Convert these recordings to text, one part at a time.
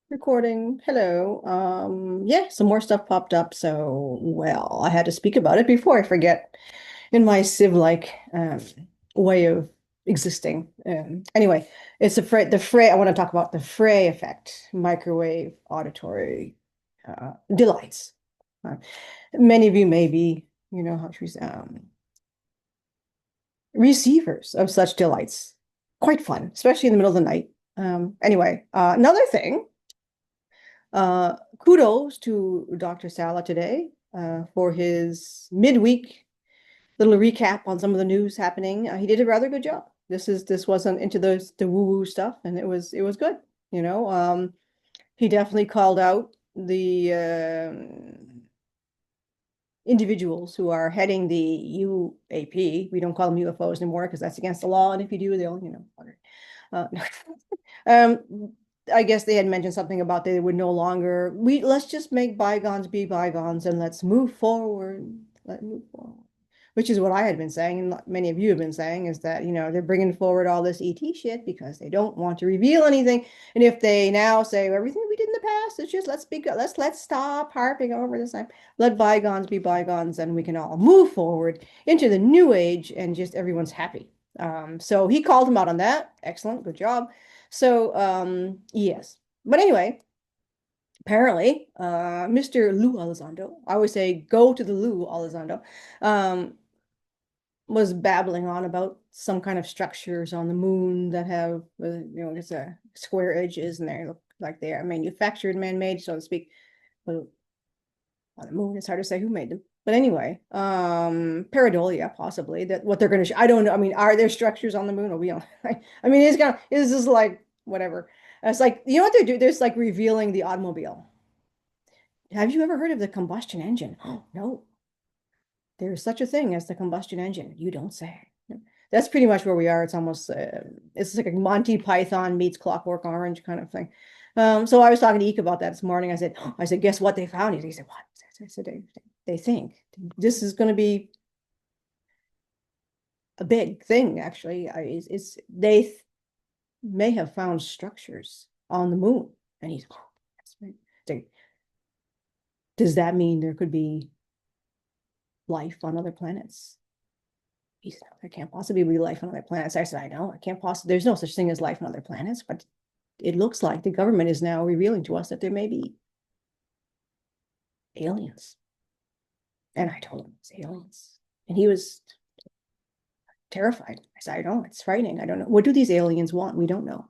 Recording. Hello. Yeah, some more stuff popped up, so well, I had to speak about it before I forget in my Civ-like way of existing. Anyway, it's the Frey. I want to talk about the Frey effect, microwave auditory delights. Uh, Many of you may be, how to use receivers of such delights. Quite fun, especially in the middle of the night. Anyway, another thing. Kudos to Dr. Sala today for his midweek little recap on some of the news happening. He did a rather good job. This wasn't into the woo-woo stuff, and it was good. You know, he definitely called out the individuals who are heading the UAP. We don't call them UFOs anymore because that's against the law, and if you do, they'll, uh, um, I guess they had mentioned something about they would no longer let's just make bygones be bygones and let's move forward. Let move forward. Which is what I had been saying, and many of you have been saying, is that, they're bringing forward all this ET shit because they don't want to reveal anything. And if they now say everything we did in the past, it's just let's stop harping over this time. Let bygones be bygones, and we can all move forward into the new age, and just everyone's happy. So he called him out on that. Excellent, good job. So yes. But anyway, apparently, Mr. Lou Elizondo, I always say go to the Lou Elizondo, um, was babbling on about some kind of structures on the moon that have, it's a square edges and they look like they are manufactured, man-made, so to speak. But on the moon, it's hard to say who made them. But anyway, pareidolia, possibly, that what they're going to show. I don't know. I mean, are there structures on the moon? Or we don't. I mean, it's just like whatever. It's like, you know what they're doing? They're just like revealing the automobile. Have you ever heard of the combustion engine? Oh, no, there is such a thing as the combustion engine. You don't say. That's pretty much where we are. It's almost, it's like a Monty Python meets Clockwork Orange kind of thing. So I was talking to Ike about that this morning. I said, guess what they found? He said, what? I said, they think this is going to be a big thing, actually. They may have found structures on the moon. And he's, oh, that's right. Does that mean there could be life on other planets? He said, there can't possibly be life on other planets. I said, I know, it can't possibly, there's no such thing as life on other planets, but it looks like the government is now revealing to us that there may be aliens. And I told him it's aliens. And he was terrified. I said, I don't know, it's frightening. I don't know. What do these aliens want? We don't know.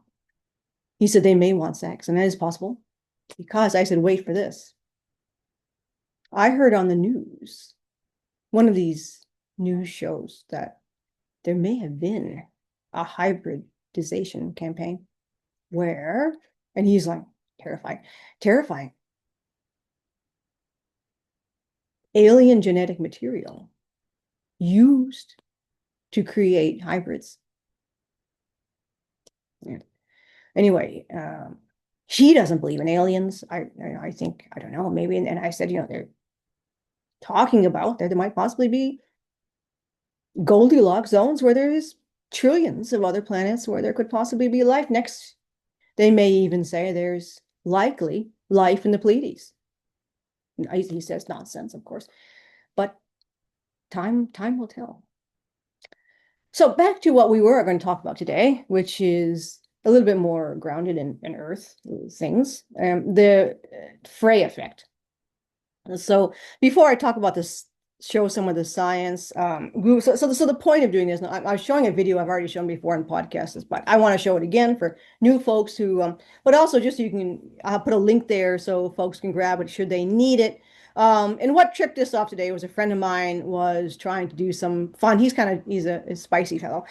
He said they may want sex, and that is possible. Because I said, wait for this. I heard on the news, one of these news shows, that there may have been a hybridization campaign where, and he's like, terrifying, terrifying. Alien genetic material used to create hybrids. Yeah. Anyway, he doesn't believe in aliens. I think, I don't know, maybe. And I said, they're talking about that there might possibly be Goldilocks zones where there is trillions of other planets where there could possibly be life next. They may even say there's likely life in the Pleiades. He says nonsense, of course, but time will tell. So back to what we were going to talk about today, which is a little bit more grounded in Earth things, the Frey effect. So before I talk about this, show some of the science. So the point of doing this, I was showing a video I've already shown before in podcasts, but I want to show it again for new folks who, but also just so you can, I'll put a link there so folks can grab it should they need it. And what tripped this off today was a friend of mine was trying to do some fun. He's a spicy fellow,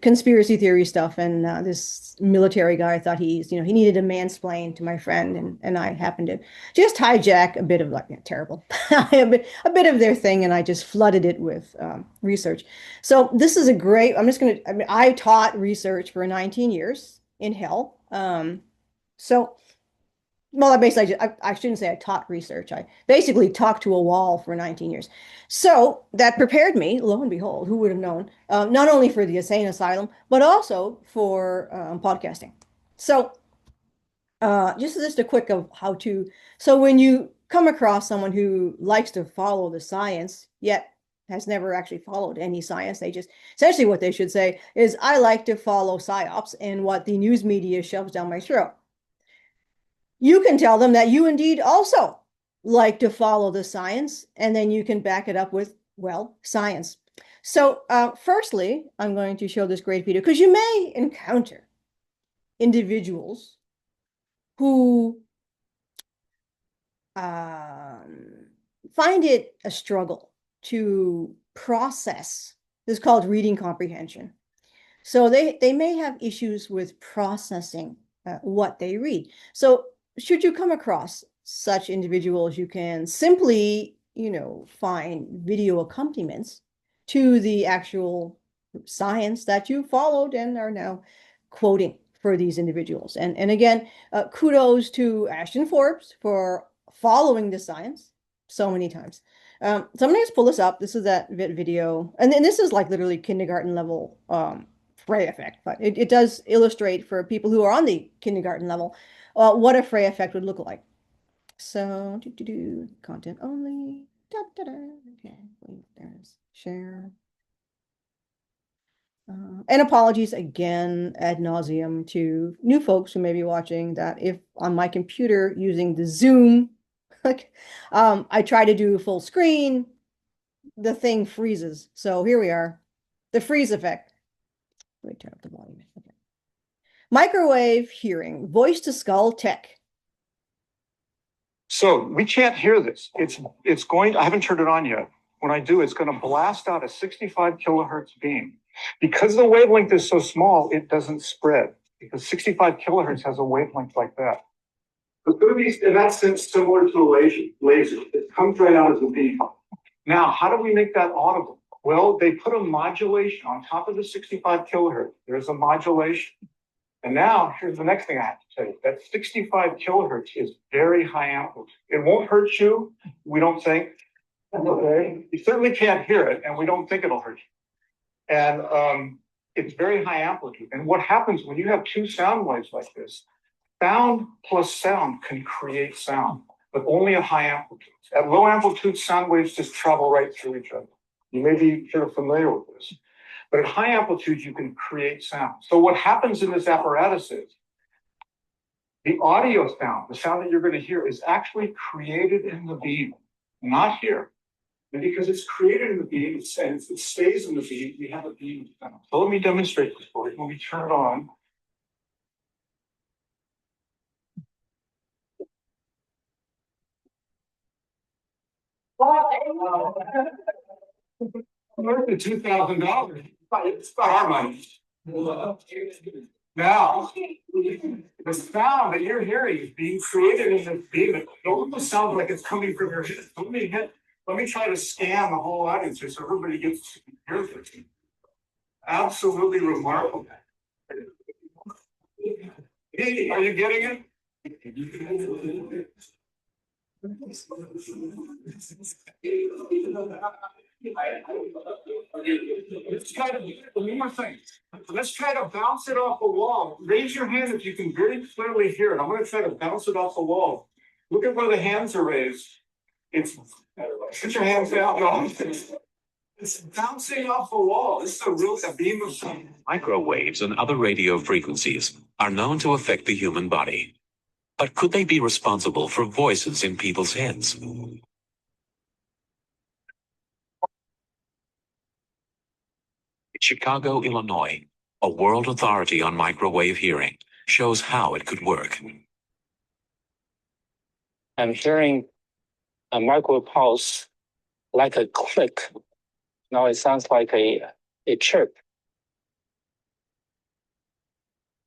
conspiracy theory stuff. And this military guy thought he needed to mansplain to my friend. And I happened to just hijack a bit of like terrible, a bit of their thing. And I just flooded it with research. So this is a great, I taught research for 19 years in hell. So well, I shouldn't say I taught research. I basically talked to a wall for 19 years. So that prepared me, lo and behold, who would have known, not only for the insane asylum, but also for podcasting. So Just a quick of how to. So when you come across someone who likes to follow the science, yet has never actually followed any science, they just essentially what they should say is, I like to follow psyops and what the news media shoves down my throat. You can tell them that you indeed also like to follow the science, and then you can back it up with, well, science. So, firstly, I'm going to show this great video because you may encounter individuals who find it a struggle to process. This is called reading comprehension. So they may have issues with processing what they read. So should you come across such individuals, you can simply, find video accompaniments to the actual science that you followed and are now quoting for these individuals. And again, kudos to Ashton Forbes for following the science so many times. So I'm gonna just pull this up. This is that video, and then this is like literally kindergarten level Frey effect, but it does illustrate for people who are on the kindergarten level what a Frey effect would look like. So content only. Da, da, da. Okay, wait, there's share. And apologies again ad nauseum to new folks who may be watching that if on my computer using the Zoom, like, I try to do full screen, the thing freezes. So here we are, the freeze effect. Let me turn up the volume. Okay. Microwave hearing, voice to skull tech. So we can't hear this. It's going to, I haven't turned it on yet. When I do, it's going to blast out a 65 kilohertz beam. Because the wavelength is so small, it doesn't spread. Because 65 kilohertz has a wavelength like that. It's going to be, in that sense, similar to a laser. It comes right out as a beam. Now, how do we make that audible? Well, they put a modulation on top of the 65 kilohertz. There's a modulation. And now, here's the next thing I have to tell you. That 65 kilohertz is very high amplitude. It won't hurt you, we don't think. Okay. You certainly can't hear it, and we don't think it'll hurt you. And it's very high amplitude. And what happens when you have two sound waves like this, sound plus sound can create sound, but only at high amplitudes. At low amplitude, sound waves just travel right through each other. You may be sort of familiar with this. But at high amplitudes, you can create sound. So what happens in this apparatus is the audio sound, the sound that you're going to hear, is actually created in the beam, not here. And because it's created in the beam, it stays in the beam, we have a beam sound. So let me demonstrate this for you. When we turn it on. Worth the $2,000. It's not our money. Now, the sound that you're hearing is being created in the beam. It almost sounds like it's coming from your head. Let me try to scan the whole audience here so everybody gets to hear this. Absolutely remarkable. Hey, are you getting it? Let's try to one more thing. Let's try to bounce it off the wall. Raise your hand if you can very clearly hear it. I'm going to try to bounce it off the wall. Look at where the hands are raised. Put your hands down. No, it's bouncing off the wall. This is a beam of sound. Microwaves and other radio frequencies are known to affect the human body. But could they be responsible for voices in people's heads? Chicago, Illinois, a world authority on microwave hearing, shows how it could work. I'm hearing a micro pulse like a click. Now it sounds like a chirp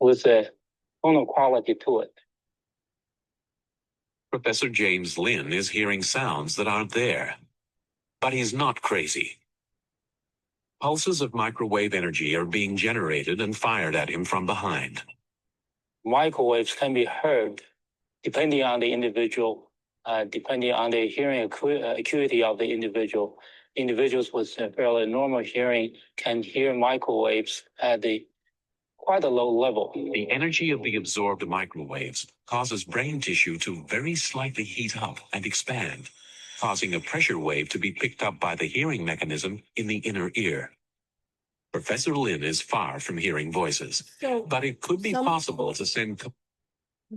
with a tonal quality to it. Professor James Lynn is hearing sounds that aren't there. But he's not crazy. Pulses of microwave energy are being generated and fired at him from behind. Microwaves can be heard depending on the individual, depending on the hearing acuity of the individual. Individuals with fairly normal hearing can hear microwaves at the quite a low level. The energy of the absorbed microwaves causes brain tissue to very slightly heat up and expand, causing a pressure wave to be picked up by the hearing mechanism in the inner ear. Professor Lin is far from hearing voices, So but it could be some possible to send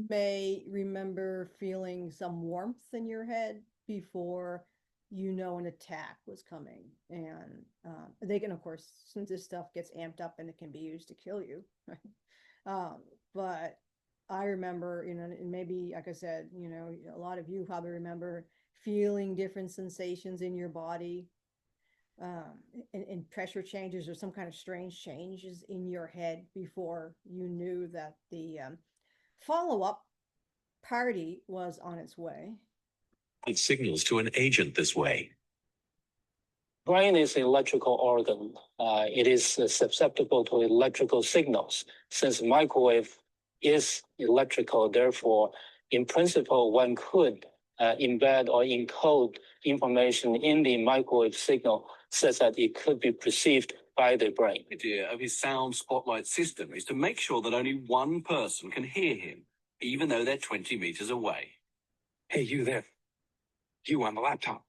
may remember feeling some warmth in your head before you know an attack was coming. And they can, of course, since this stuff gets amped up and it can be used to kill you. But I remember, you know, and maybe, like I said, you know, a lot of you probably remember feeling different sensations in your body, and pressure changes or some kind of strange changes in your head before you knew that the follow-up party was on its way. signals to an agent this way. Brain is an electrical organ. It is susceptible to electrical signals. Since microwave is electrical, therefore, in principle, one could embed or encode information in the microwave signal such that it could be perceived by the brain. The idea of his sound spotlight system is to make sure that only one person can hear him, even though they're 20 meters away. Hey, you there. You on the laptop.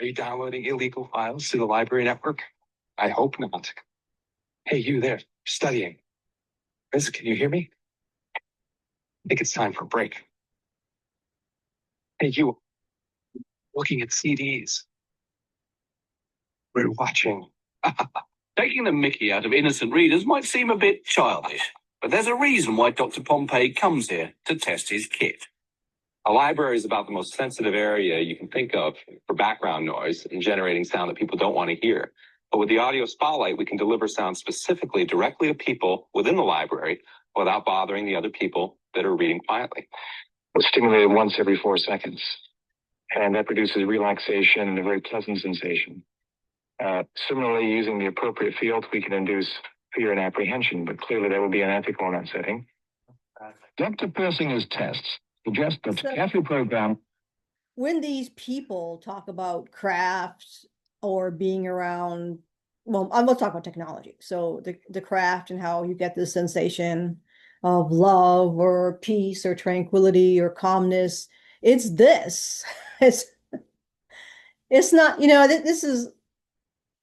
Are you downloading illegal files to the library network? I hope not. Hey, you there, studying. Liz, can you hear me? I think it's time for a break. Hey, you, looking at CDs. We're watching. Taking the mickey out of innocent readers might seem a bit childish, but there's a reason why Dr. Pompey comes here to test his kit. A library is about the most sensitive area you can think of for background noise and generating sound that people don't want to hear. But with the audio spotlight, we can deliver sound specifically directly to people within the library without bothering the other people that are reading quietly. It's stimulated once every 4 seconds. And that produces relaxation and a very pleasant sensation. Similarly, using the appropriate field, we can induce fear and apprehension, but clearly that would be unethical in that setting. Dr. Persinger's tests suggest that So- carefully programmed When these people talk about crafts or being around, well, I'm going to talk about technology. So the craft and how you get this sensation of love or peace or tranquility or calmness. It's this. It's not, you know, this is,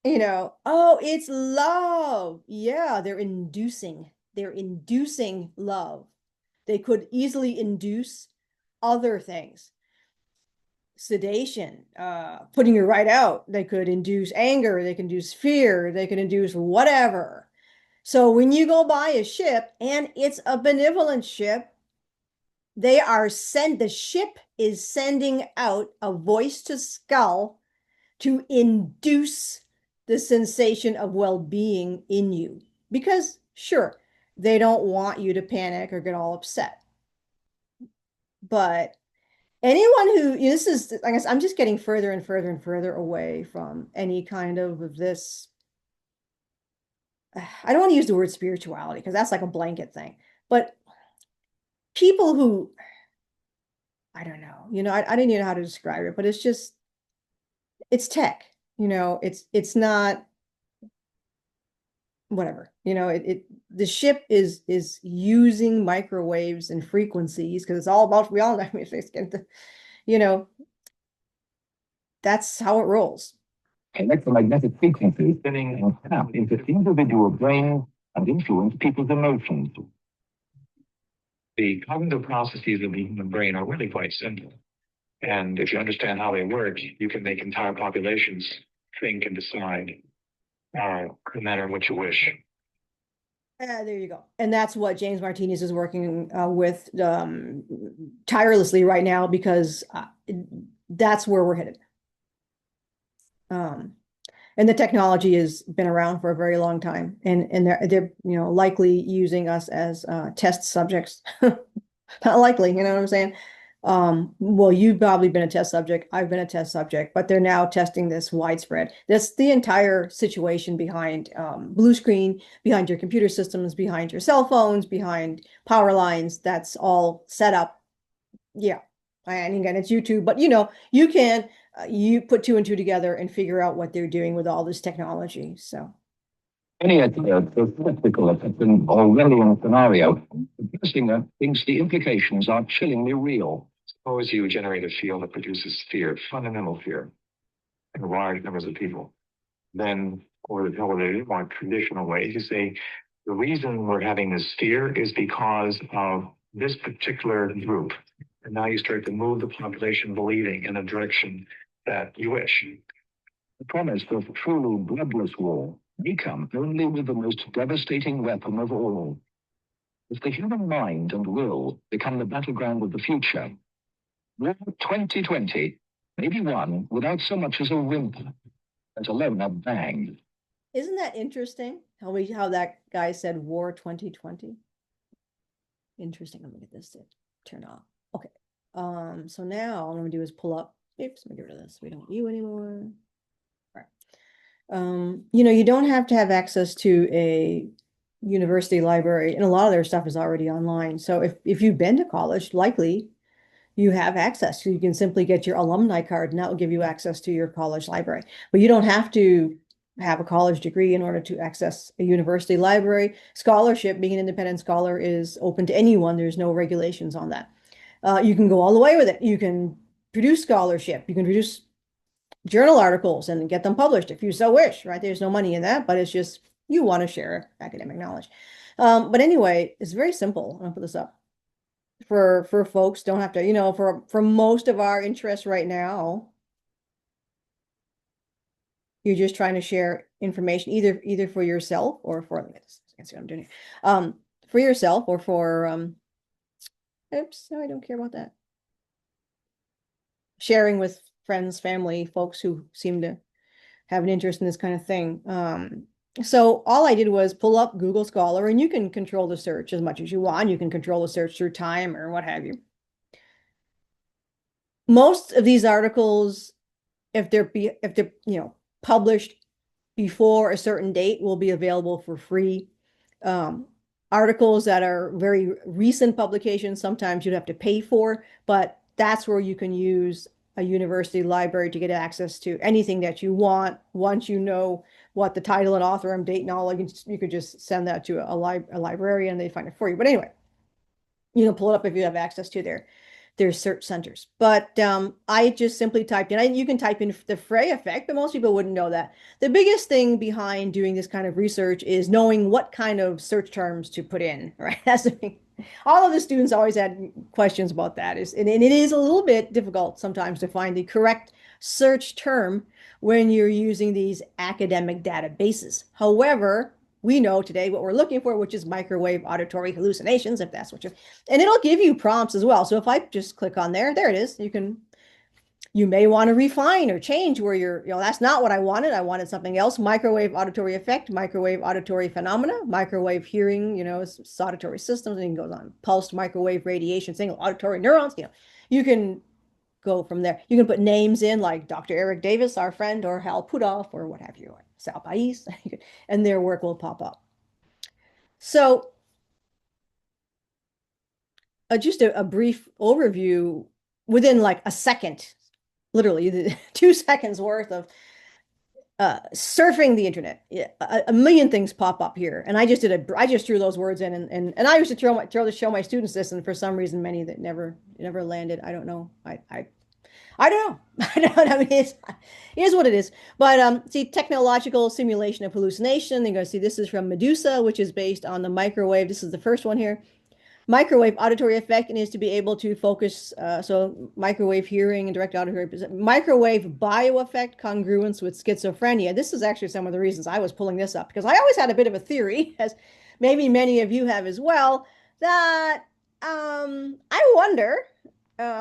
you know, oh, it's love. Yeah, they're inducing love. They could easily induce other things. Sedation, putting you right out. They could induce anger, they can induce fear, they can induce whatever. So when you go buy a ship and it's a benevolent ship, the ship is sending out a voice to skull to induce the sensation of well-being in you. Because sure, they don't want you to panic or get all upset. But anyone who, this is, I guess I'm just getting further and further and further away from any kind of this. I don't want to use the word spirituality because that's like a blanket thing, but people who, I don't know, you know, I didn't even know how to describe it, but it's just, it's tech, you know, it's not, whatever, you know, the ship is using microwaves and frequencies because it's all about, we all know, you know, that's how it rolls. electromagnetic frequencies spinning and tap into individual brains and influence people's emotions. The cognitive processes of the human brain are really quite simple. And if you understand how they work, you can make entire populations think and decide no matter what you wish. There you go. And that's what James Martinez is working with tirelessly right now, because that's where we're headed. And the technology has been around for a very long time, and they're you know, likely using us as test subjects. Not likely, you know what I'm saying? Well, you've probably been a test subject. I've been a test subject, but they're now testing this widespread. That's the entire situation behind blue screen, behind your computer systems, behind your cell phones, behind power lines. That's all set up. Yeah. And again, it's YouTube, but you know, you can, you put 2 and 2 together and figure out what they're doing with all this technology. So Any attempt to practical at an Orwellian scenario, Persinger thinks the implications are chillingly real. Suppose you generate a field that produces fear, fundamental fear, in large numbers of people. Then, over the television, more traditional ways, you say, the reason we're having this fear is because of this particular group. And now you start to move the population believing in a direction that you wish. The promise of truly bloodless war may come only with the most devastating weapon of all. If the human mind and will become the battleground of the future, War 2020 may be won without so much as a whimper, let alone a bang. Isn't that interesting? How that guy said War 2020? Interesting. Let me get this to turn off. Okay. So now all I'm gonna do is pull up. Oops, let me get rid of this. We don't want you anymore. All right. You don't have to have access to a university library, and a lot of their stuff is already online. So if you've been to college, likely you have access. So you can simply get your alumni card, and that will give you access to your college library. But you don't have to have a college degree in order to access a university library. Scholarship, being an independent scholar, is open to anyone. There's no regulations on that. You can go all the way with it. You can produce scholarship. You can produce journal articles and get them published if you so wish, right? There's no money in that, but it's just you want to share academic knowledge. But anyway, it's very simple. I'm gonna put this up for folks. Don't have to, for most of our interests right now, you're just trying to share information either for yourself or for, let me see what I'm doing here. For yourself or for oops, no, I don't care about that. Sharing with friends, family, folks who seem to have an interest in this kind of thing. So all I did was pull up Google Scholar, and you can control the search as much as you want. You can control the search through time or what have you. Most of these articles, if they're published before a certain date, will be available for free. Articles that are very recent publications, sometimes you'd have to pay for, but that's where you can use a university library to get access to anything that you want. Once you know what the title and author and date and all, you could just send that to a librarian and they find it for you. But anyway, you can pull it up if you have access to their search centers. But I just simply typed in, you can type in the Frey effect, but most people wouldn't know that. The biggest thing behind doing this kind of research is knowing what kind of search terms to put in, right? That's the thing. All of the students always had questions about that. And it is a little bit difficult sometimes to find the correct search term when you're using these academic databases. However, we know today what we're looking for, which is microwave auditory hallucinations, if that's what you're, and it'll give you prompts as well. So if I just click on there it is. You may want to refine or change where that's not what I wanted. I wanted something else. Microwave auditory effect, microwave auditory phenomena, microwave hearing, it's auditory systems, and it goes on. Pulsed microwave radiation, single auditory neurons, you can go from there. You can put names in like Dr. Eric Davis, our friend, or Hal Puthoff, or what have you, or Sal Pais, and their work will pop up. So just a brief overview within like a second, literally 2 seconds worth of surfing the internet. A million things pop up here, and I just threw those words in, and I used to show my students this, and for some reason many that never landed. I don't know. I don't know. I don't know. It is what it is. But see, technological simulation of hallucination. You're going to see this is from Medusa, which is based on the microwave. This is the first one here. Microwave auditory effect, and is to be able to focus. So microwave hearing and direct auditory. Microwave bioeffect congruence with schizophrenia. This is actually some of the reasons I was pulling this up, because I always had a bit of a theory, as maybe many of you have as well, that I wonder.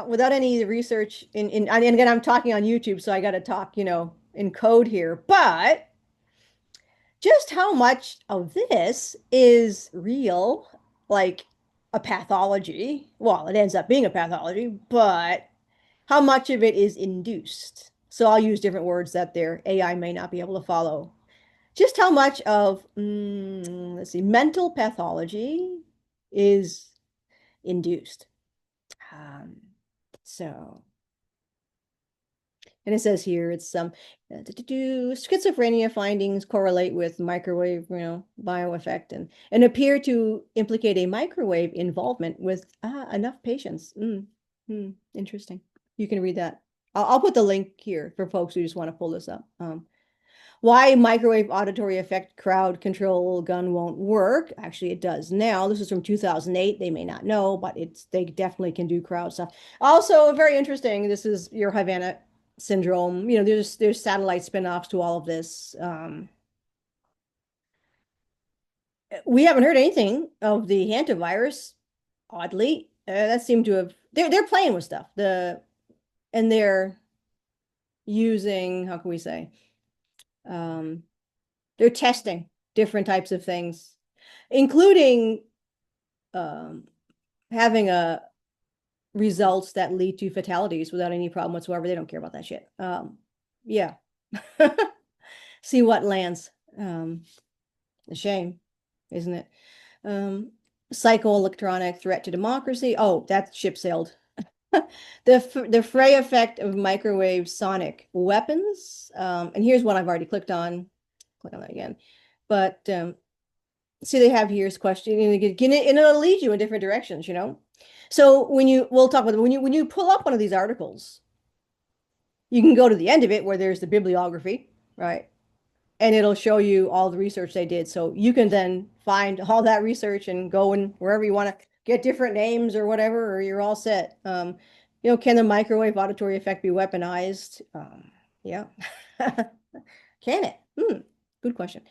Without any research and again, I'm talking on YouTube, so I got to talk, in code here, but just how much of this is real, like a pathology? Well, it ends up being a pathology, but how much of it is induced? So I'll use different words that their AI may not be able to follow. Just how much of, let's see, mental pathology is induced. So And it says here it's schizophrenia findings correlate with microwave, bioeffect and appear to implicate a microwave involvement with enough patients. Interesting. You can read that. I'll put the link here for folks who just want to pull this up. Why microwave auditory effect crowd control gun won't work. Actually, it does now. This is from 2008. They may not know, but they definitely can do crowd stuff. Also, very interesting. This is your Havana syndrome. There's satellite spinoffs to all of this. We haven't heard anything of the hantavirus. Oddly, that seemed to have. They're playing with stuff. And they're using, how can we say? They're testing different types of things, including having results that lead to fatalities without any problem whatsoever. They don't care about that shit. Yeah. See what lands. A shame, isn't it? Psychoelectronic threat to democracy. Oh, that ship sailed. The fray effect of microwave sonic weapons. And here's one I've already clicked on. Click on that again. But see, they have here's question, and it'll lead you in different directions, So we'll talk about when you pull up one of these articles, you can go to the end of it where there's the bibliography, right? And it'll show you all the research they did. So you can then find all that research and go in wherever you want to get different names or whatever, or you're all set. Can the microwave auditory effect be weaponized? Yeah. Can it? Good question.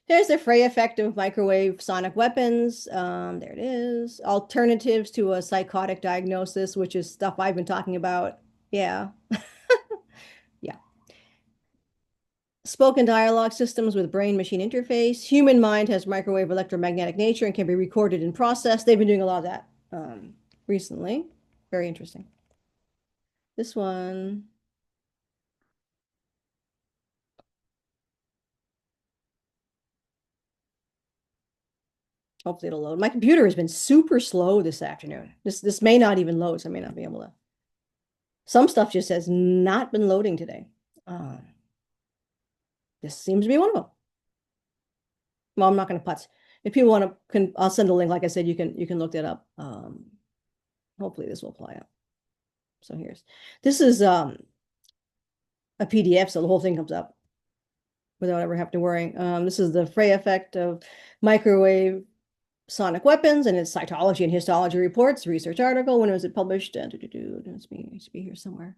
There's the fray effect of microwave sonic weapons. There it is. Alternatives to a psychotic diagnosis, which is stuff I've been talking about. Yeah. Yeah. Spoken dialogue systems with brain-machine interface. Human mind has microwave electromagnetic nature and can be recorded and processed. They've been doing a lot of that recently. Very interesting. This one. Hopefully it'll load. My computer has been super slow this afternoon. This may not even load, so I may not be able to. Some stuff just has not been loading today. This seems to be one of them. Well, I'm not going to putz. If people want to, I'll send a link. Like I said, you can look that up. Hopefully this will apply up. So this is a PDF, so the whole thing comes up without ever having to worry. This is the fray effect of microwave sonic weapons, and it's cytology and histology reports, research article. When was it published? It must be here somewhere.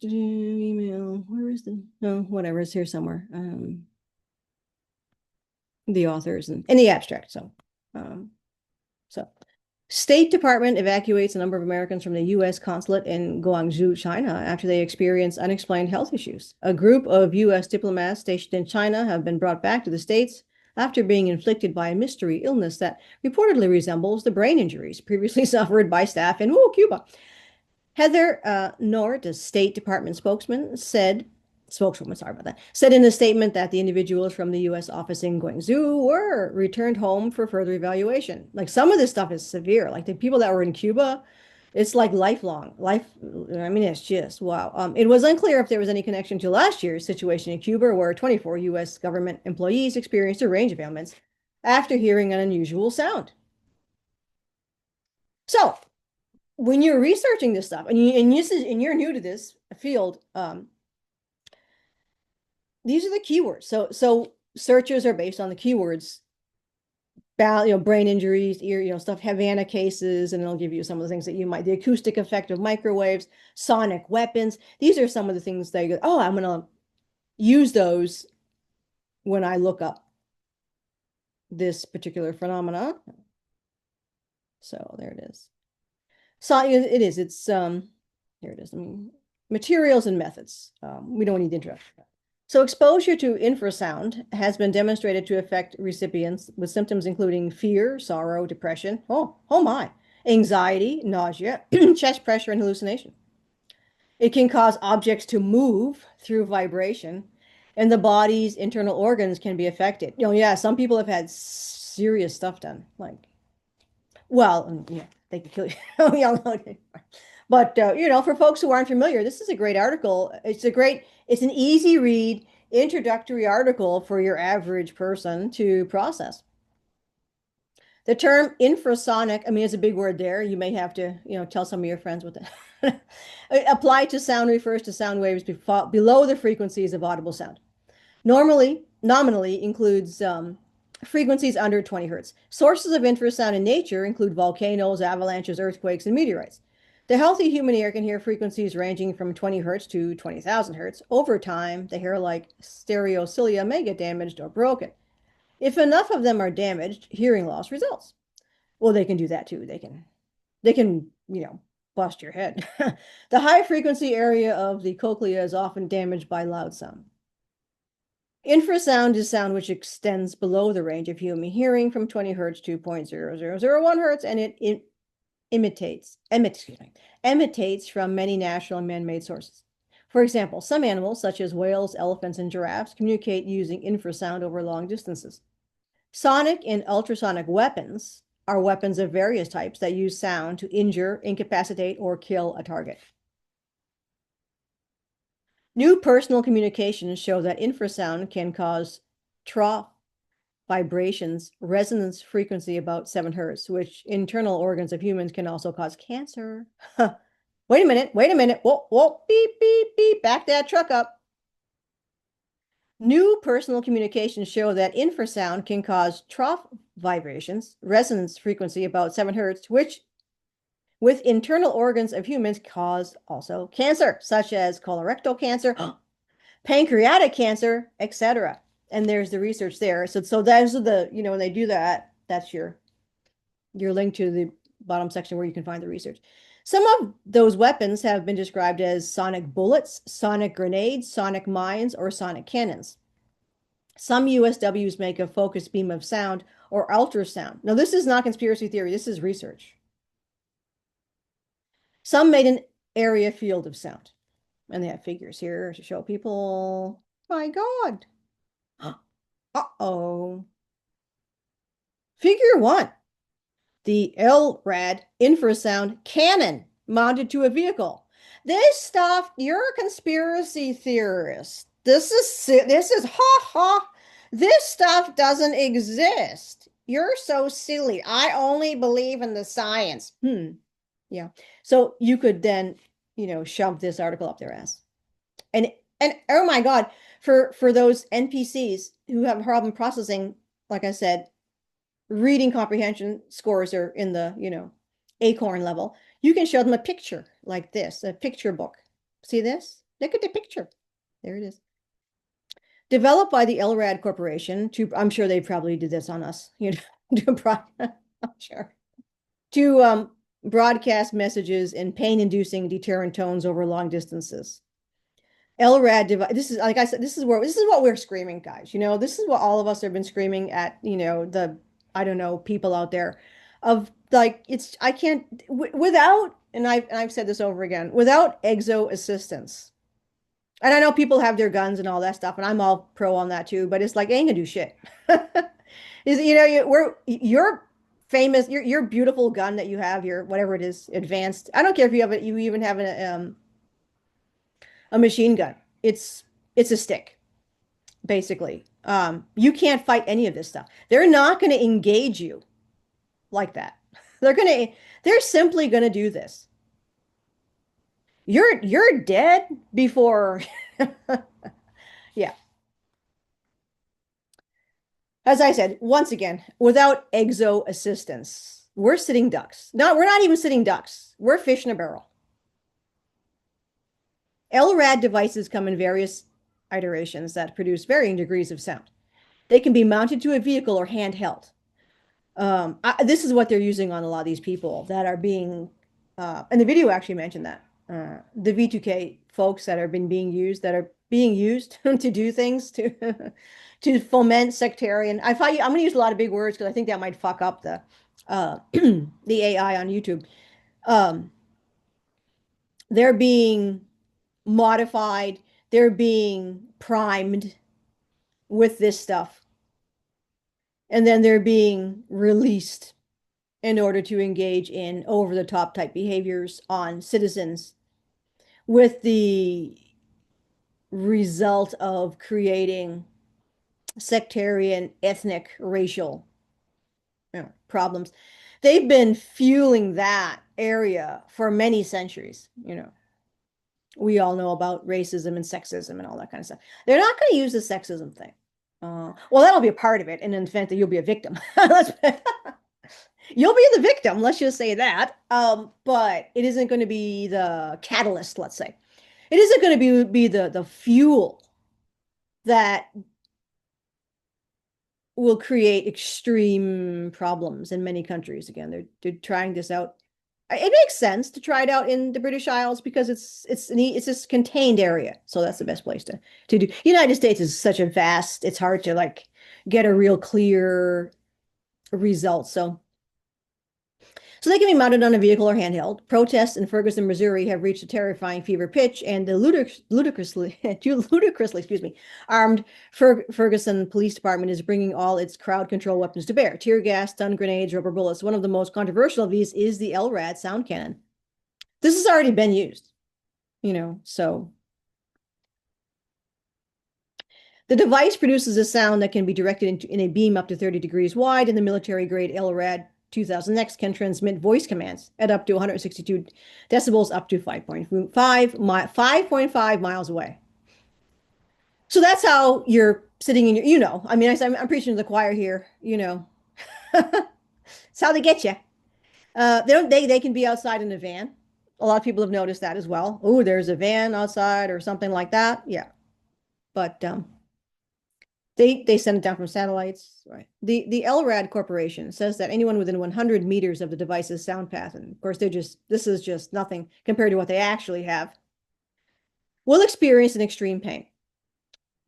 Email. Where is whatever, it's here somewhere. The authors and the abstract. So State Department evacuates a number of Americans from the U.S. consulate in Guangzhou, China, after they experienced unexplained health issues. A group of U.S. diplomats stationed in China have been brought back to the States after being inflicted by a mystery illness that reportedly resembles the brain injuries previously suffered by staff in Cuba. Heather Nord, a State Department spokeswoman, said in a statement that the individuals from the U.S. office in Guangzhou were returned home for further evaluation. Like, some of this stuff is severe. Like, the people that were in Cuba, it's like lifelong. It's just, wow. It was unclear if there was any connection to last year's situation in Cuba, where 24 U.S. government employees experienced a range of ailments after hearing an unusual sound. So, when you're researching this stuff, and you're new to this field, these are the keywords. So searches are based on the keywords, brain injuries, ear, stuff, Havana cases, and it'll give you some of the things that the acoustic effect of microwaves, sonic weapons. These are some of the things that you go, oh, I'm going to use those when I look up this particular phenomena. So there it is. So here it is. Materials and methods. We don't need to interrupt. So exposure to infrasound has been demonstrated to affect recipients with symptoms including fear, sorrow, depression, oh my, anxiety, nausea, chest pressure, and hallucination. It can cause objects to move through vibration, and the body's internal organs can be affected. Some people have had serious stuff done, they can kill you. But, for folks who aren't familiar, this is a great article. It's an easy read, introductory article for your average person to process. The term infrasonic, I mean, it's a big word there. You may have to, tell some of your friends what that. Applied to sound refers to sound waves below the frequencies of audible sound. Nominally includes frequencies under 20 hertz. Sources of infrasound in nature include volcanoes, avalanches, earthquakes, and meteorites. The healthy human ear can hear frequencies ranging from 20 hertz to 20,000 hertz. Over time, the hair-like stereocilia may get damaged or broken. If enough of them are damaged, hearing loss results. Well, they can do that too. They can, bust your head. The high frequency area of the cochlea is often damaged by loud sound. Infrasound is sound which extends below the range of human hearing from 20 hertz to 0.0001 hertz, and it emanates from many natural and man-made sources. For example, some animals, such as whales, elephants, and giraffes, communicate using infrasound over long distances. Sonic and ultrasonic weapons are weapons of various types that use sound to injure, incapacitate, or kill a target. New personal communications show that infrasound can cause trough vibrations, resonance frequency about 7 hertz, which internal organs of humans can also cause cancer. Wait a minute. Whoa, beep, beep, beep, back that truck up. New personal communications show that infrasound can cause trough vibrations, resonance frequency about 7 hertz, which with internal organs of humans cause also cancer, such as colorectal cancer, pancreatic cancer, etc. And there's the research there. So those are the, when they do that, that's your link to the bottom section where you can find the research. Some of those weapons have been described as sonic bullets, sonic grenades, sonic mines, or sonic cannons. Some USWs make a focused beam of sound or ultrasound. Now, this is not conspiracy theory. This is research. Some made an area field of sound. And they have figures here to show people. My God. Uh-oh. Figure 1. The LRAD infrasound cannon mounted to a vehicle. This stuff, you're a conspiracy theorist. This is ha. This stuff doesn't exist. You're so silly. I only believe in the science. Yeah. So you could then, shove this article up their ass. And oh my God, for those NPCs who have a problem processing, like I said, reading comprehension scores are in the, acorn level. You can show them a picture like this, a picture book. See this? Look at the picture. There it is. Developed by the LRAD Corporation I'm sure they probably did this on us, I'm sure, to broadcast messages in pain-inducing deterrent tones over long distances. LRAD device. This is, like I said, this is what we're screaming, guys. This is what all of us have been screaming at, the, I don't know, people out there of like, I can't, without, and I've said this over again, without exo assistance. And I know people have their guns and all that stuff, and I'm all pro on that too, but it's like, ain't gonna do shit. You're famous, your beautiful gun that you have, your whatever it is, advanced. I don't care if you have it, you even have a machine gun. It's a stick, basically. You can't fight any of this stuff. They're not going to engage you like that. They're simply going to do this. You're dead before. Yeah. As I said, once again, without exo assistance, we're sitting ducks. No, we're not even sitting ducks. We're fish in a barrel. LRAD devices come in various iterations that produce varying degrees of sound. They can be mounted to a vehicle or handheld. This is what they're using on a lot of these people that are being, and the video actually mentioned that, the V2K folks that are being used to do things to foment sectarian. I'm going to use a lot of big words because I think that might fuck up the the AI on YouTube. They're being modified. They're being primed with this stuff. And then they're being released in order to engage in over-the-top type behaviors on citizens, with the result of creating sectarian, ethnic, racial, problems. They've been fueling that area for many centuries. We all know about racism and sexism and all that kind of stuff. They're not going to use the sexism thing. Well, that'll be a part of it, in the event that you'll be a victim. You'll be the victim, let's just say that. But it isn't going to be the catalyst, let's say. It isn't going to be the fuel that will create extreme problems in many countries. Again, they're trying this out. It makes sense to try it out in the British Isles because it's this contained area, so that's the best place to do. United States is such a vast; it's hard to like get a real clear result. So they can be mounted on a vehicle or handheld. Protests in Ferguson, Missouri have reached a terrifying fever pitch, and the ludicrously, excuse me, armed Ferguson Police Department is bringing all its crowd control weapons to bear. Tear gas, stun grenades, rubber bullets. One of the most controversial of these is the LRAD sound cannon. This has already been used, so. The device produces a sound that can be directed in a beam up to 30 degrees wide, and the military-grade LRAD 2000X can transmit voice commands at up to 162 decibels, up to 5.5 miles away. So that's how you're sitting in your, I mean, I'm preaching to the choir here, It's how they get you. They can be outside in a van. A lot of people have noticed that as well. Oh, there's a van outside or something like that. Yeah. But they send it down from satellites, right? The LRAD Corporation says that anyone within 100 meters of the device's sound path, and of course this is just nothing compared to what they actually have, will experience an extreme pain.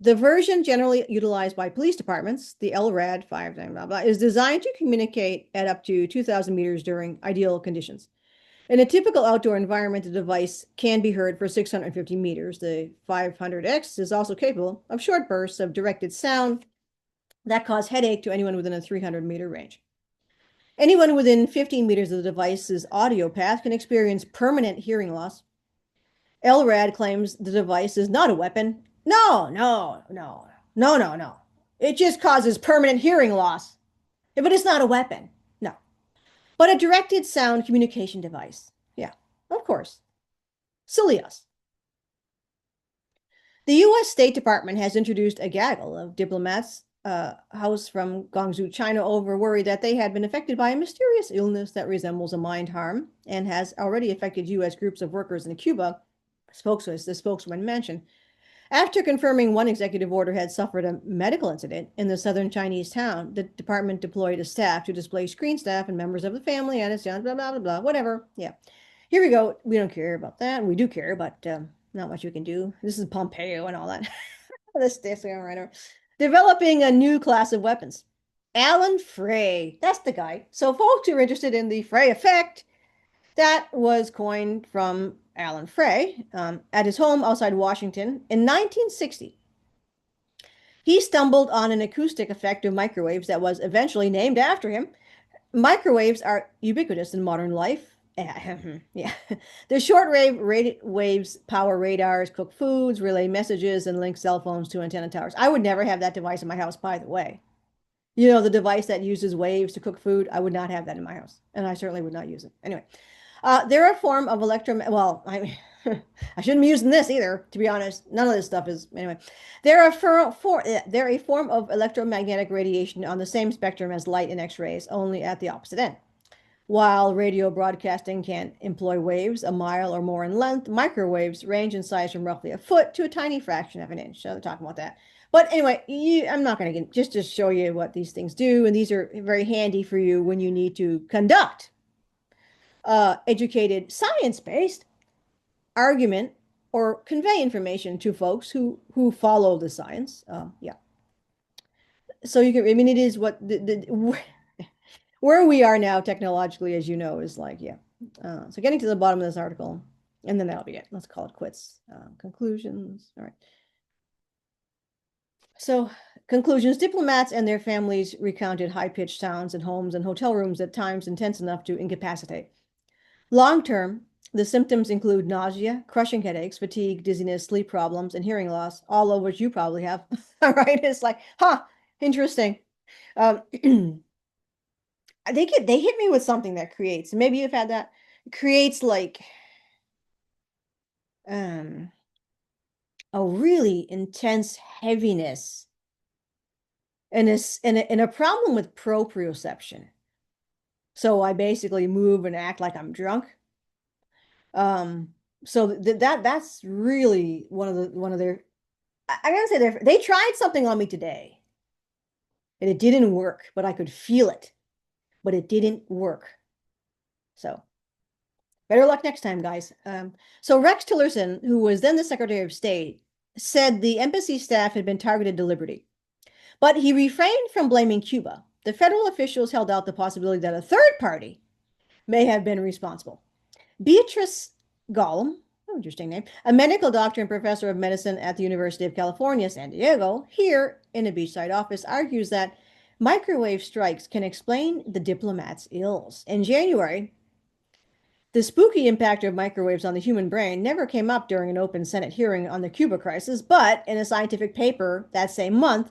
The version generally utilized by police departments, the LRAD 5, blah, blah, is designed to communicate at up to 2,000 meters during ideal conditions. In a typical outdoor environment, the device can be heard for 650 meters. The 500X is also capable of short bursts of directed sound that cause headache to anyone within a 300-meter range. Anyone within 15 meters of the device's audio path can experience permanent hearing loss. LRAD claims the device is not a weapon. No. It just causes permanent hearing loss. But it's not a weapon. No. But a directed sound communication device. Yeah, of course. Silly us. The U.S. State Department has introduced a gaggle of diplomats housed from Guangzhou, China, over worry that they had been affected by a mysterious illness that resembles a mind harm and has already affected U.S. groups of workers in Cuba, the spokesman mentioned. After confirming one executive order had suffered a medical incident in the southern Chinese town, the department deployed a staff to display screen staff and members of the family and its blah, blah, blah, blah, whatever. Yeah. Here we go. We don't care about that. We do care, but not much we can do. This is Pompeo and all that. This right. Developing a new class of weapons. Alan Frey. That's the guy. So folks who are interested in the Frey effect, that was coined from Alan Frey at his home outside Washington in 1960. He stumbled on an acoustic effect of microwaves that was eventually named after him. Microwaves are ubiquitous in modern life. Yeah. The shortwave waves power radars, cook foods, relay messages, and link cell phones to antenna towers. I would never have that device in my house, by the way. The device that uses waves to cook food, I would not have that in my house. And I certainly would not use it. Anyway. They're a form of I shouldn't be using this either, to be honest. None of this stuff is, anyway. They're a form of electromagnetic radiation on the same spectrum as light and X-rays, only at the opposite end. While radio broadcasting can employ waves a mile or more in length, microwaves range in size from roughly a foot to a tiny fraction of an inch. So they're talking about that. But anyway, I'm not going to just show you what these things do, and these are very handy for you when you need to conduct educated, science-based argument or convey information to folks who follow the science. Yeah. So you can, it is what where we are now technologically, as you know, is like, yeah. So getting to the bottom of this article, and then that'll be it. Let's call it quits. Conclusions. All right. So, conclusions. Diplomats and their families recounted high-pitched sounds in homes and hotel rooms at times intense enough to incapacitate. Long term, the symptoms include nausea, crushing headaches, fatigue, dizziness, sleep problems, and hearing loss, all of which you probably have. All right. It's like, huh, interesting. They hit me with something that creates, maybe you've had that, creates like a really intense heaviness and a problem with proprioception. So I basically move and act like I'm drunk. So that's really one of their, I gotta say they tried something on me today and it didn't work, but I could feel it, but it didn't work. So better luck next time, guys. So Rex Tillerson, who was then the Secretary of State, said the embassy staff had been targeted deliberately, but he refrained from blaming Cuba. The federal officials held out the possibility that a third party may have been responsible. Beatrice Gollum, interesting name, a medical doctor and professor of medicine at the University of California, San Diego, here in a beachside office, argues that microwave strikes can explain the diplomats' ills. In January, the spooky impact of microwaves on the human brain never came up during an open Senate hearing on the Cuba crisis, but in a scientific paper that same month,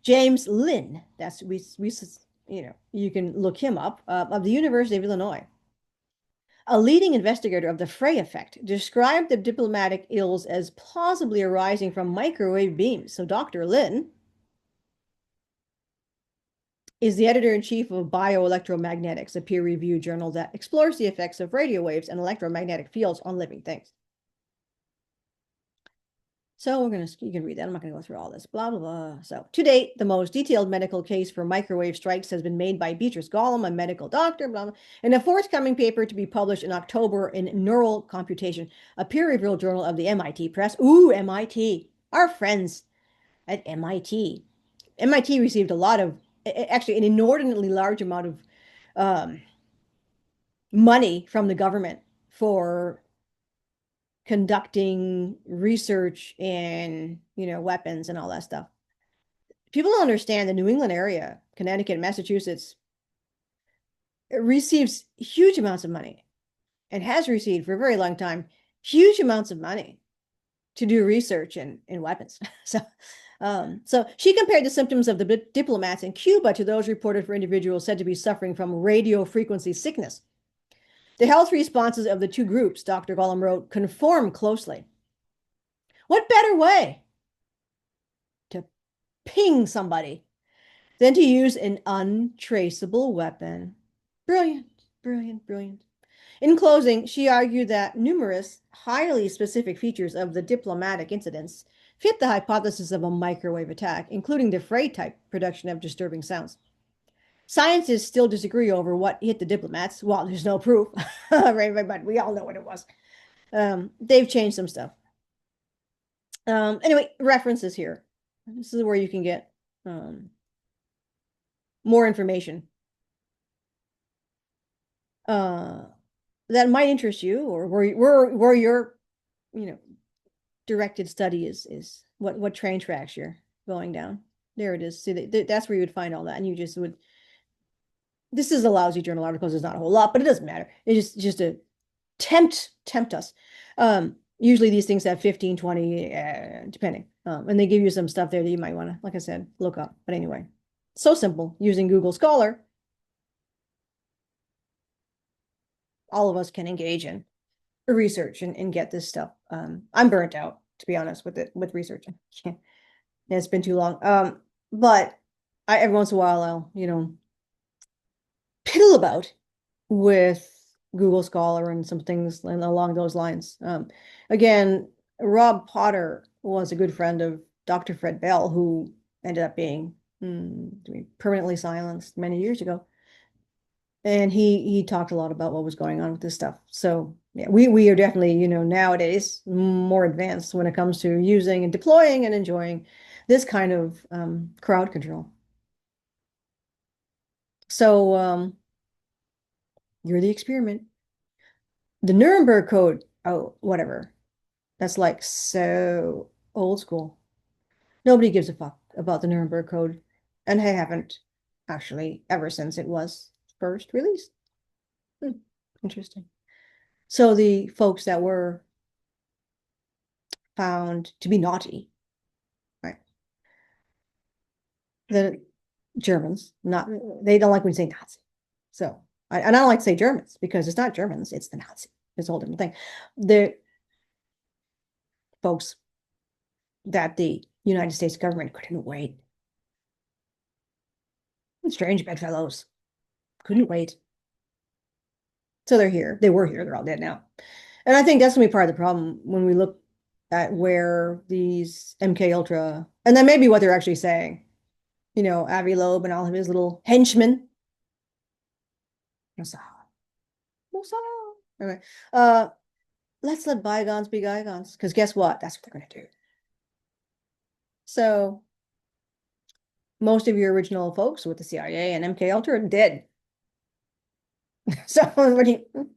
James Lynn, you can look him up, of the University of Illinois, a leading investigator of the Frey effect, described the diplomatic ills as plausibly arising from microwave beams. So Dr. Lynn is the editor-in-chief of Bioelectromagnetics, a peer-reviewed journal that explores the effects of radio waves and electromagnetic fields on living things. So you can read that. I'm not going to go through all this, blah, blah, blah. So to date, the most detailed medical case for microwave strikes has been made by Beatrice Gollum, a medical doctor, blah, blah, in a forthcoming paper to be published in October in Neural Computation, a peer-reviewed journal of the MIT Press. Ooh, MIT, our friends at MIT. MIT received a lot of, actually an inordinately large amount of money from the government for conducting research in, weapons and all that stuff. People don't understand the New England area, Connecticut, Massachusetts, it receives huge amounts of money and has received for a very long time huge amounts of money to do research in weapons. So she compared the symptoms of the diplomats in Cuba to those reported for individuals said to be suffering from radio frequency sickness. The health responses of the two groups, Dr. Gollum wrote, conform closely. What better way to ping somebody than to use an untraceable weapon? Brilliant, brilliant, brilliant. In closing, she argued that numerous highly specific features of the diplomatic incidents fit the hypothesis of a microwave attack, including the Frey-type production of disturbing sounds. Scientists still disagree over what hit the diplomats. Well, there's no proof, right? But we all know what it was. They've changed some stuff. Anyway, references here. This is where you can get more information that might interest you, or where your directed study is what train tracks you're going down. There it is. See, that's where you would find all that, and you just would. This is a lousy journal article. There's not a whole lot, but it doesn't matter. It's just to tempt us. Usually these things have 15, 20, depending. And they give you some stuff there that you might want to, like I said, look up. But anyway, so simple using Google Scholar. All of us can engage in research and get this stuff. I'm burnt out, to be honest, with research. It's been too long. But every once in a while I'll, piddle about with Google Scholar and some things along those lines. Again, Rob Potter was a good friend of Dr. Fred Bell, who ended up being permanently silenced many years ago. And he talked a lot about what was going on with this stuff. So yeah, we are definitely, nowadays more advanced when it comes to using and deploying and enjoying this kind of crowd control. So you're the experiment. The Nuremberg Code, oh, whatever. That's like so old school. Nobody gives a fuck. about the Nuremberg Code, and I haven't actually ever since it was first released. Interesting. So the folks that were found to be naughty, right? The Germans, not they don't like when you say Nazi. So and I don't like to say Germans because it's not Germans, it's the Nazi. It's a whole different thing. The folks that the United States government couldn't wait. Strange bedfellows. Couldn't wait. So they're here. They were here. They're all dead now. And I think that's gonna be part of the problem when we look at where these MK Ultra, and that may be what they're actually saying. You know, Avi Loeb and all of his little henchmen. Mossad. Mossad. Anyway, let's let bygones be bygones. Because guess what? That's what they're gonna do. So most of your original folks with the CIA and MK Ultra are dead. So what are you gonna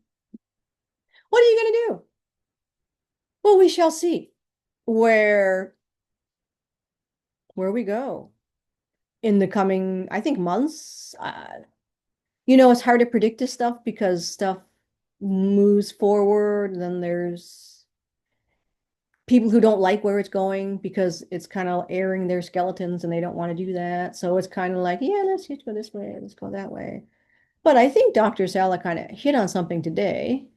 do? Well, we shall see where we go in the coming, I think, months. You know, it's hard to predict this stuff because stuff moves forward. Then there's people who don't like where it's going because it's kind of airing their skeletons and they don't want to do that. So it's kind of like, yeah, let's just go this way, let's go that way. But I think Dr. Sala kind of hit on something today,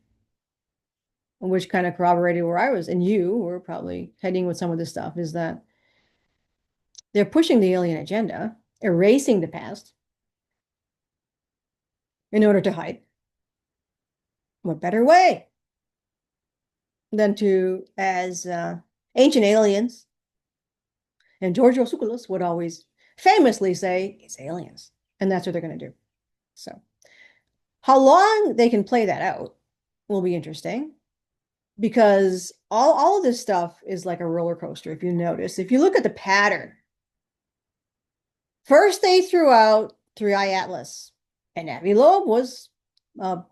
which kind of corroborated where I was, and you were probably heading with some of this stuff, is that they're pushing the alien agenda, erasing the past in order to hide. What better way than to, as ancient aliens, and Georgios Tsoukalos would always famously say, it's aliens. And that's what they're going to do. So how long they can play that out will be interesting, because all of this stuff is like a roller coaster. If you notice, if you look at the pattern, first they threw out Three Eye Atlas, and Avi Loeb was a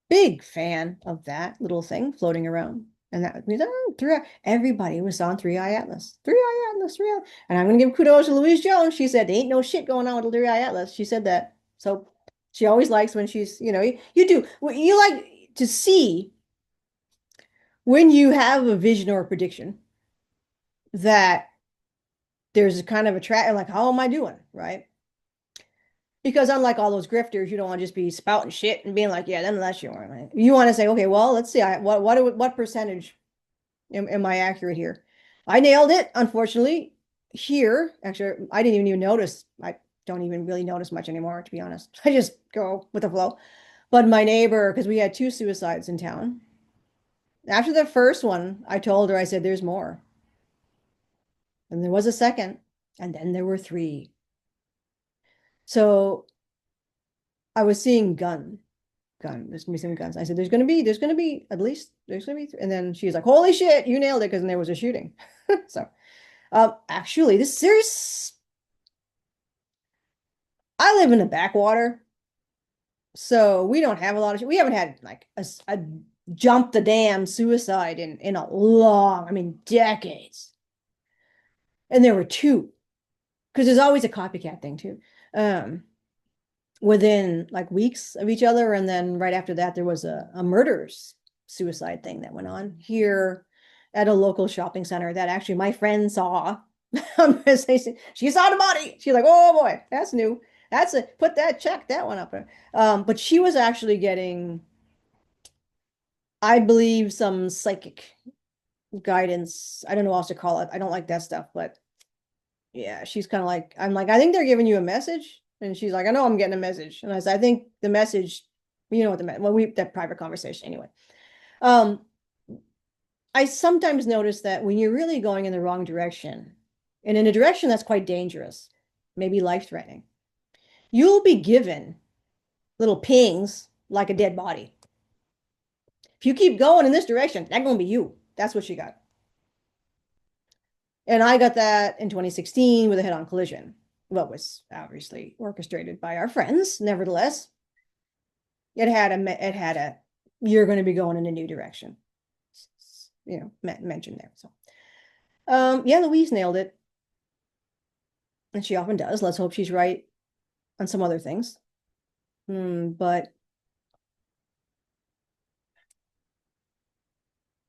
big fan of that little thing floating around. And that means, oh, everybody was on Three Eye Atlas. Three Eye Atlas, Three Eye. And I'm going to give kudos to Louise Jones. She said, there ain't no shit going on with Three Eye Atlas. She said that. So she always likes when she's, you know, you do. You like to see when you have a vision or a prediction that there's a kind of a track, like, how am I doing, right? Because unlike all those grifters, you don't want to just be spouting shit and being like, yeah, then that's you. Right? You want to say, okay, well, let's see, what percentage am I accurate here? I nailed it, unfortunately. Here, actually, I didn't even notice. I don't even really notice much anymore, to be honest. I just go with the flow. But my neighbor, because we had 2 suicides in town. After the first one, I told her, I said, there's more. And there was a second, and then there were 3. So I was seeing there's gonna be some guns. I said, there's gonna be at least, there's gonna be 3. And then she's like, holy shit, you nailed it, because there was a shooting. So actually, I live in the backwater, so we don't have a lot of we haven't had like a jump the dam suicide in a long, I mean, decades. And there were 2, because there's always a copycat thing too. Within like weeks of each other, and then right after that, there was a murderous suicide thing that went on here at a local shopping center that actually my friend saw. She saw the body. She's like, oh boy, that's new. Check that one up. But she was actually getting, I believe, some psychic guidance. I don't know what else to call it. I don't like that stuff, but yeah, she's kind of like, I'm like, I think they're giving you a message. And she's like, I know I'm getting a message. And I said, I think the message, you know what that private conversation anyway. I sometimes notice that when you're really going in the wrong direction, and in a direction that's quite dangerous, maybe life-threatening, you'll be given little pings like a dead body. If you keep going in this direction, that's going to be you. That's what she got. And I got that in 2016 with a head-on collision. What was obviously orchestrated by our friends. Nevertheless, it had a you're going to be going in a new direction, you know, mentioned there. So yeah, Louise nailed it. And she often does. Let's hope she's right on some other things. But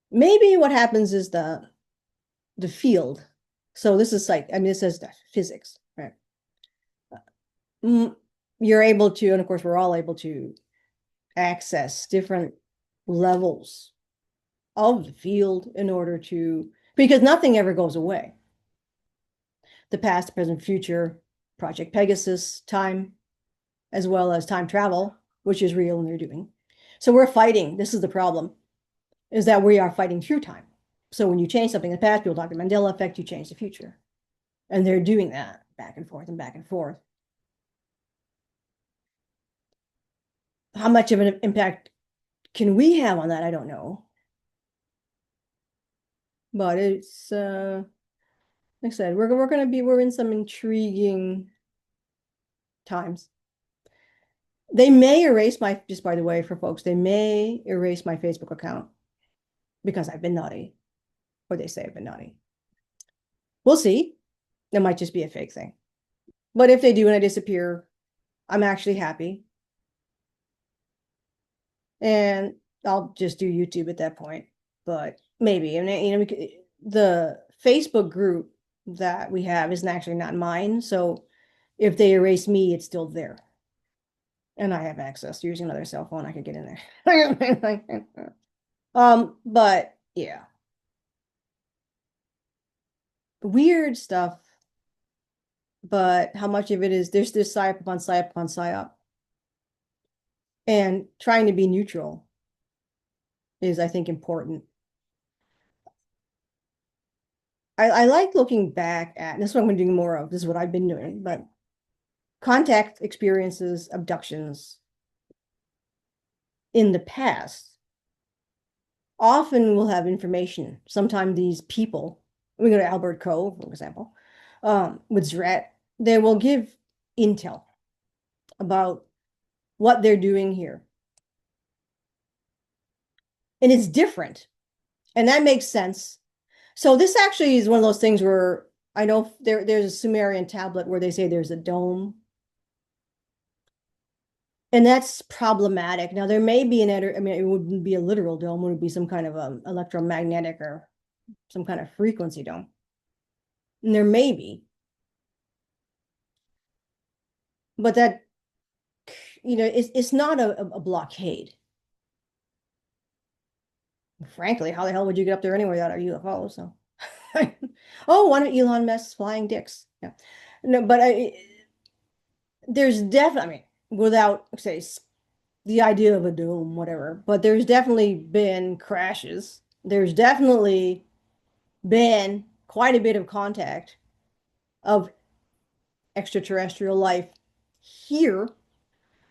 maybe what happens is the field. So this is like, I mean, this is physics, right? You're able to, and of course, we're all able to access different levels of the field in order to, because nothing ever goes away. The past, present, future, Project Pegasus, time, as well as time travel, which is real and they're doing. So we're fighting. This is the problem, is that we are fighting through time. So when you change something in the past, people talk about Mandela effect, you change the future. And they're doing that back and forth and back and forth. How much of an impact can we have on that? I don't know. But it's like I said, we're in some intriguing times. They may erase my, just by the way, for folks, they may erase my Facebook account because I've been naughty, or they say I've been naughty. We'll see. It might just be a fake thing. But if they do and I disappear, I'm actually happy. And I'll just do YouTube at that point. But maybe, and you know, the Facebook group that we have isn't actually not mine. So if they erase me, it's still there. And I have access using another cell phone. I could get in there. But yeah. Weird stuff. But how much of it is there's this psyop upon psyop upon psyop. And trying to be neutral is, I think, important. I like looking back at, and this is what I'm doing more of, this is what I've been doing, but contact experiences, abductions in the past often will have information. Sometimes these people, we go to Albert Coe, for example, with Zret, they will give intel about what they're doing here. And it's different. And that makes sense. So this actually is one of those things where I know there's a Sumerian tablet where they say there's a dome. And that's problematic. Now there may be I mean, it wouldn't be a literal dome, it would be some kind of electromagnetic or some kind of frequency dome. And there may be. But that, you know, it's not a blockade. Frankly, how the hell would you get up there anyway without a UFO? So, oh, one of Elon Musk's flying dicks. Yeah, no, but there's definitely, I mean, without say the idea of a dome, whatever, but there's definitely been crashes. There's definitely been quite a bit of contact of extraterrestrial life here.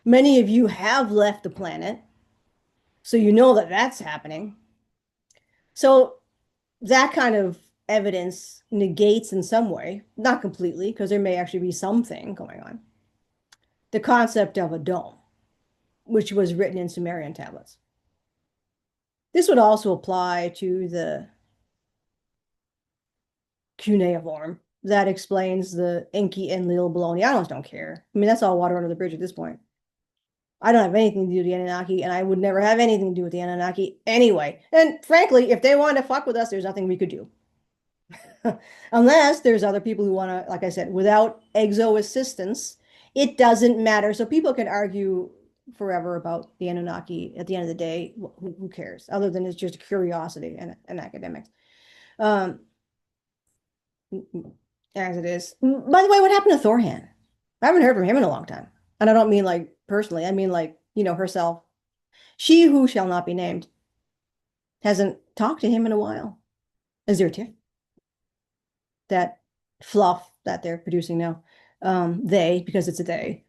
Many of you have left the planet, so you know that that's happening. So that kind of evidence negates in some way, not completely, because there may actually be something going on, the concept of a dome, which was written in Sumerian tablets. This would also apply to the cuneiform that explains the Enki and Lil baloney. I don't care. I mean, that's all water under the bridge at this point. I don't have anything to do with the Anunnaki, and I would never have anything to do with the Anunnaki anyway. And frankly, if they want to fuck with us, there's nothing we could do. Unless there's other people who want to, like I said, without exo assistance, it doesn't matter. So people can argue forever about the Anunnaki. At the end of the day, who cares? Other than it's just a curiosity and academics. As it is. By the way, what happened to Thorhan? I haven't heard from him in a long time. And I don't mean like personally, I mean like, you know, herself. She who shall not be named hasn't talked to him in a while. Is there a tiff? That fluff that they're producing now. They, because it's a they.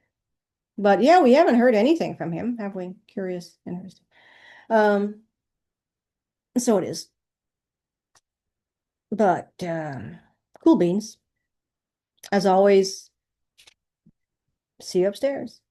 But yeah, we haven't heard anything from him, have we? Curious, interesting. So it is. But cool beans. As always, see you upstairs.